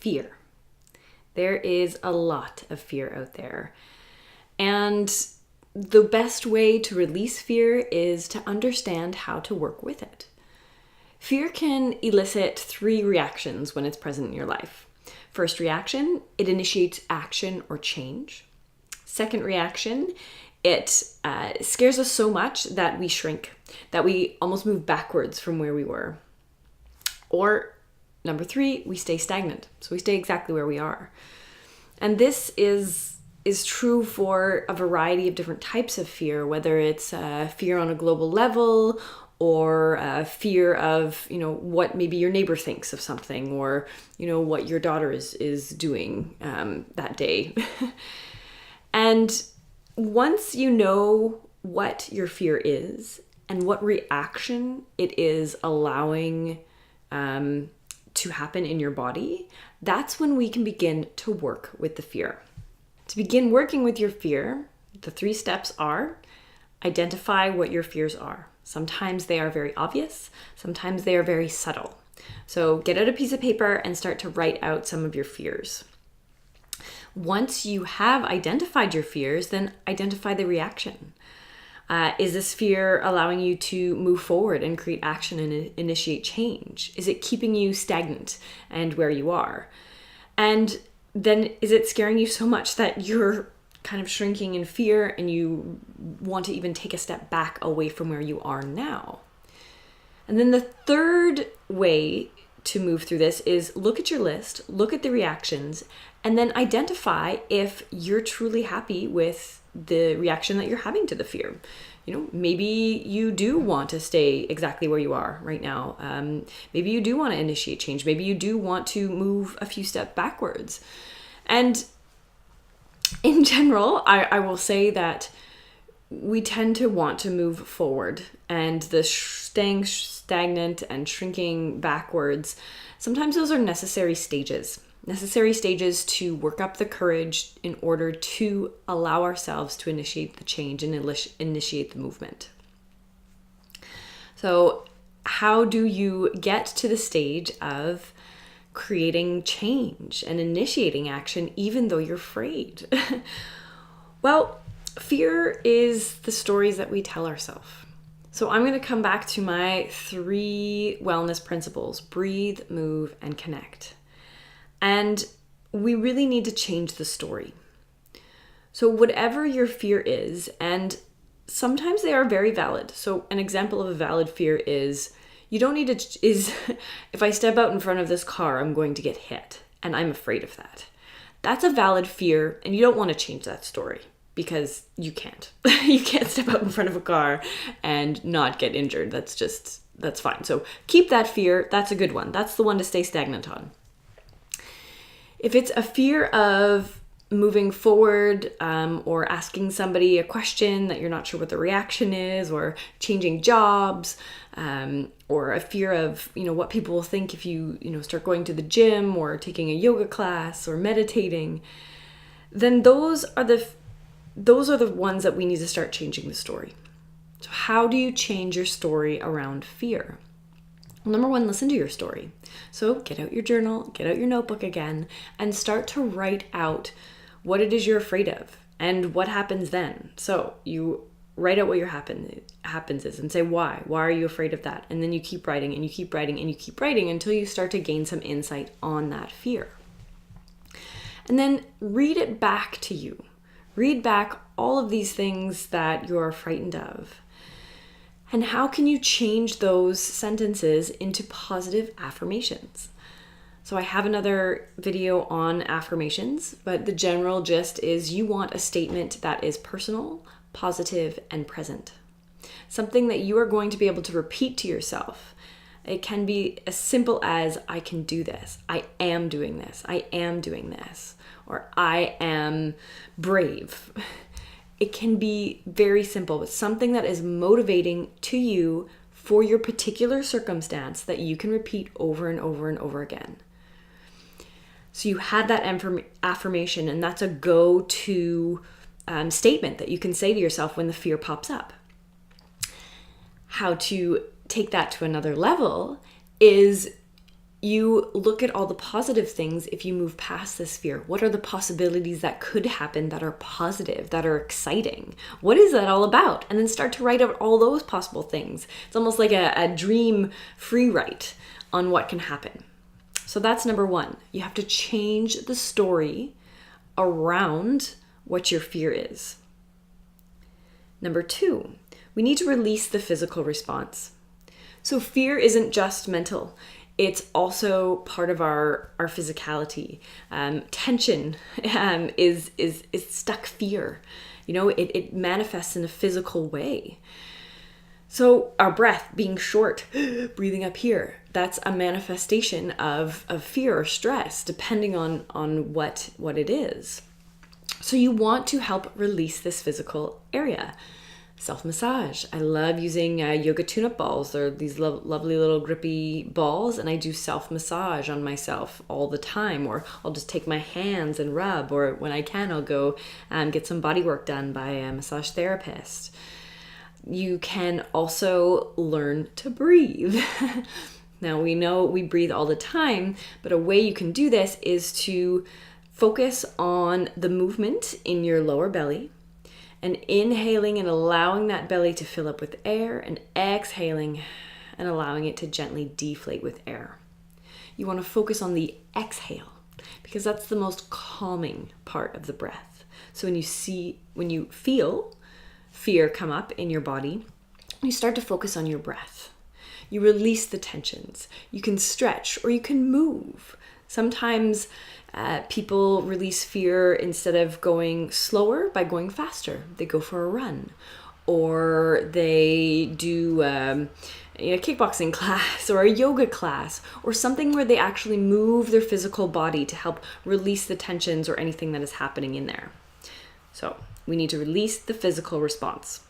fear. There is a lot of fear out there. And the best way to release fear is to understand how to work with it. Fear can elicit 3 reactions when it's present in your life. First reaction, it initiates action or change. Second reaction, it scares us so much that we shrink, that we almost move backwards from where we were. Or number 3, we stay stagnant. So we stay exactly where we are. And this is true for a variety of different types of fear, whether it's fear on a global level or fear of, what maybe your neighbor thinks of something, or, what your daughter is doing that day. And once you know what your fear is and what reaction it is allowing to happen in your body, that's when we can begin to work with the fear. To begin working with your fear, the 3 steps are: identify what your fears are. Sometimes they are very obvious, sometimes they are very subtle. So get out a piece of paper and start to write out some of your fears. Once you have identified your fears, then identify the reaction. Is this fear allowing you to move forward and create action and initiate change? Is it keeping you stagnant and where you are? And then is it scaring you so much that you're kind of shrinking in fear and you want to even take a step back away from where you are now? And then the third way to move through this is look at your list, look at the reactions, and then identify if you're truly happy with the reaction that you're having to the fear. Maybe you do want to stay exactly where you are right now. Maybe you do want to initiate change. Maybe you do want to move a few steps backwards. And in general, I will say that we tend to want to move forward, and the staying stagnant and shrinking backwards, sometimes those are necessary stages to work up the courage in order to allow ourselves to initiate the change and initiate the movement. So how do you get to the stage of creating change and initiating action even though you're afraid? Well, fear is the stories that we tell ourselves. So I'm going to come back to my 3 wellness principles: breathe, move, and connect. And we really need to change the story. So whatever your fear is, and sometimes they are very valid. So an example of a valid fear is, if I step out in front of this car, I'm going to get hit, and I'm afraid of that. That's a valid fear, and you don't want to change that story because you can't. You can't step out in front of a car and not get injured. That's fine. So keep that fear. That's a good one. That's the one to stay stagnant on. If it's a fear of moving forward, or asking somebody a question that you're not sure what the reaction is, or changing jobs, or a fear of, what people will think if you, start going to the gym or taking a yoga class or meditating, then those are the ones that we need to start changing the story. So how do you change your story around fear? Well, number 1, listen to your story. So get out your journal, get out your notebook again, and start to write out what it is you're afraid of and what happens then. So you write out what happens is and say why. Why are you afraid of that? And then you keep writing and you keep writing and you keep writing until you start to gain some insight on that fear. And then read it back to you. Read back all of these things that you're frightened of. And how can you change those sentences into positive affirmations? So I have another video on affirmations, but the general gist is you want a statement that is personal, positive, and present. Something that you are going to be able to repeat to yourself. It can be as simple as, I can do this, I am doing this, I am doing this, or I am brave. It can be very simple, but something that is motivating to you for your particular circumstance that you can repeat over and over and over again. So you had that affirmation, and that's a go-to statement that you can say to yourself when the fear pops up. How to take that to another level is You look at all the positive things if you move past this fear. What are the possibilities that could happen that are positive, that are exciting? What is that all about? And then start to write out all those possible things. It's almost like a dream free write on what can happen. So that's number one. You have to change the story around what your fear is. Number two, we need to release the physical response. So fear isn't just mental. It's also part of our physicality. Tension is stuck fear. It manifests in a physical way. So our breath being short, breathing up here, that's a manifestation of fear or stress, depending on what it is. So you want to help release this physical area. Self-massage. I love using yoga tune-up balls. They're these lovely little grippy balls, and I do self-massage on myself all the time. Or I'll just take my hands and rub, or when I can, I'll go get some body work done by a massage therapist. You can also learn to breathe. Now, we know we breathe all the time, but a way you can do this is to focus on the movement in your lower belly, and inhaling and allowing that belly to fill up with air, and exhaling and allowing it to gently deflate with air. You want to focus on the exhale because that's the most calming part of the breath. So when you feel fear come up in your body, you start to focus on your breath. You release the tensions. You can stretch or you can move. Sometimes people release fear instead of going slower by going faster. They go for a run, or they do a kickboxing class or a yoga class, or something where they actually move their physical body to help release the tensions or anything that is happening in there. So we need to release the physical response.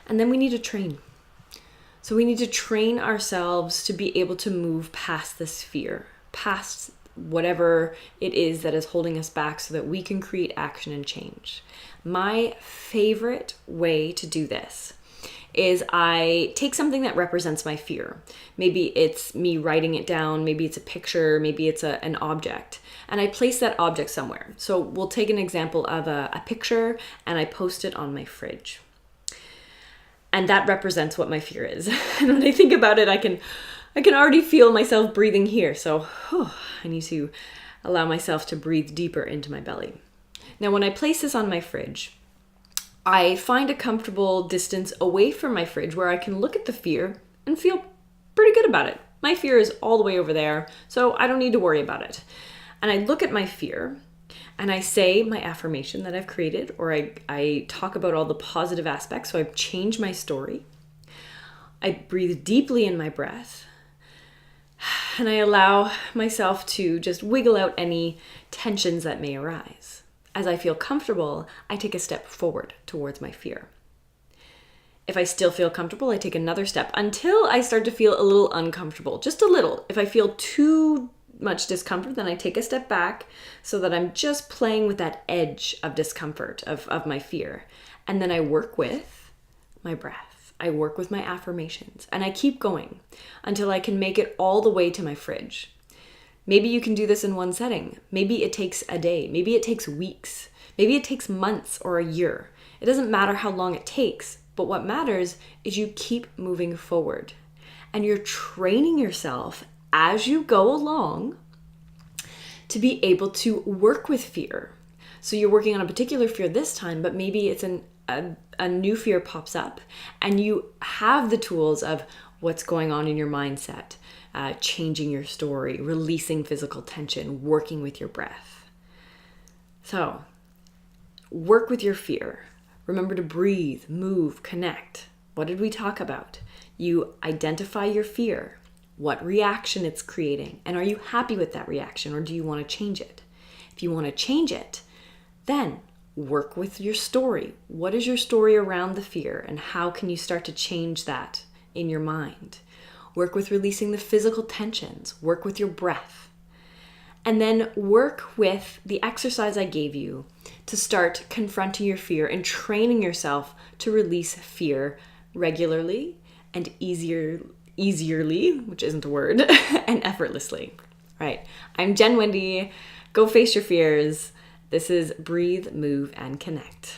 And then we need to train. So we need to train ourselves to be able to move past this fear, past whatever it is that is holding us back, so that we can create action and change. My favorite way to do this is I take something that represents my fear. Maybe it's me writing it down, maybe it's a picture, maybe it's an object, and I place that object somewhere. So we'll take an example of a picture, and I post it on my fridge. And that represents what my fear is. And when I think about it, I can already feel myself breathing here. So I need to allow myself to breathe deeper into my belly. Now, when I place this on my fridge, I find a comfortable distance away from my fridge where I can look at the fear and feel pretty good about it. My fear is all the way over there, so I don't need to worry about it. And I look at my fear and I say my affirmation that I've created, or I talk about all the positive aspects. So I've changed my story. I breathe deeply in my breath. And I allow myself to just wiggle out any tensions that may arise. As I feel comfortable, I take a step forward towards my fear. If I still feel comfortable, I take another step until I start to feel a little uncomfortable, just a little. If I feel too much discomfort, then I take a step back so that I'm just playing with that edge of discomfort of my fear. And then I work with my breath. I work with my affirmations, and I keep going until I can make it all the way to my fridge. Maybe you can do this in one setting. Maybe it takes a day. Maybe it takes weeks. Maybe it takes months or a year. It doesn't matter how long it takes, but what matters is you keep moving forward. And you're training yourself as you go along to be able to work with fear. So you're working on a particular fear this time, but maybe it's a new fear pops up, and you have the tools of what's going on in your mindset, changing your story, releasing physical tension, working with your breath. So work with your fear. Remember to breathe, move, connect. What did we talk about? You identify your fear, what reaction it's creating, and are you happy with that reaction, or do you want to change it? If you want to change it, then work with your story. What is your story around the fear, and how can you start to change that in your mind? Work with releasing the physical tensions. Work with your breath. And then work with the exercise I gave you to start confronting your fear and training yourself to release fear regularly and easier easierly, which isn't a word, and effortlessly. All right. I'm Jen Wendy. Go face your fears. This is Breathe, Move, and Connect.